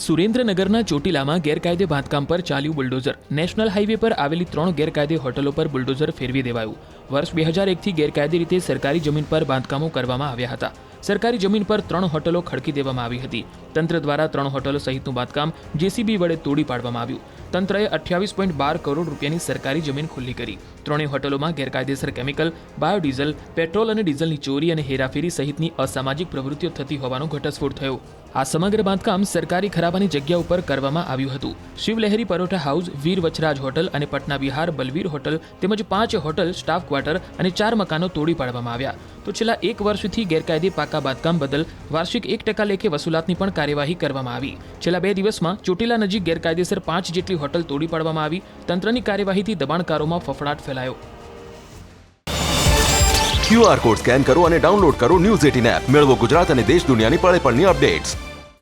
સુરેન્દ્રનગરના ચોટીલામાં ગેરકાયદે બાંધકામ પર ચાલ્યું બુલડોઝર. નેશનલ હાઈવે પર આવેલી 3 ગેરકાયદે હોટલો પર બુલડોઝર ફેરવી દેવાયું. વર્ષ 2001થી ગેરકાયદે રીતે સરકારી જમીન પર બાંધકામો કરવામાં આવ્યા હતા. સરકારી જમીન પર 3 હોટલો ખડકી દેવામાં આવી હતી. તંત્ર દ્વારા 3 હોટલો સહિતનું બાંધકામ જેસીબી વડે તોડી પાડવામાં આવ્યું. તંત્રએ 28.12 કરોડ રૂપિયાની સરકારી જમીન ખુલ્લી કરી. 3 હોટલોમાં ગેરકાયદેસર કેમિકલ, બાયોડીઝલ, પેટ્રોલ અને ડીઝલની ચોરી અને હેરાફેરી સહિતની અસામાજિક પ્રવૃત્તિઓ થતી હોવાનો ઘટસ્ફોટ થયો. આ સમગ્ર બાંધકામ સરકારી ખરાબાની જગ્યા ઉપર કરવામાં આવ્યું હતું. શિવલહેરી પરોઠા હાઉસ, વીર વચરાજ હોટલ અને પટના વિહાર બલવીર હોટલ તેમજ 5 હોટલ, સ્ટાફ ક્વાર્ટર અને 4 મકાનો તોડી પાડવામાં આવ્યા. તો છેલ્લા 1 વર્ષથી ગેરકાયદે પાકા બાંધકામ બદલ વાર્ષિક 1% લેખે વસૂલાતની પણ કાર્યવાહી કરવામાં આવી. છેલ્લા 2 દિવસમાં ચોટીલા નજીક ગેરકાયદેસર 5 જેટલી હોટલ તોડી પાડવામાં આવી. તંત્રની કાર્યવાહીથી દબાણકારોમાં ફફડાટ ફેલાયો. QR કોડ સ્કેન કરો અને ડાઉનલોડ કરો ન્યૂઝ 18 એપ. મેળવો ગુજરાત અને દેશ દુનિયાની પળે પળની અપડેટ્સ.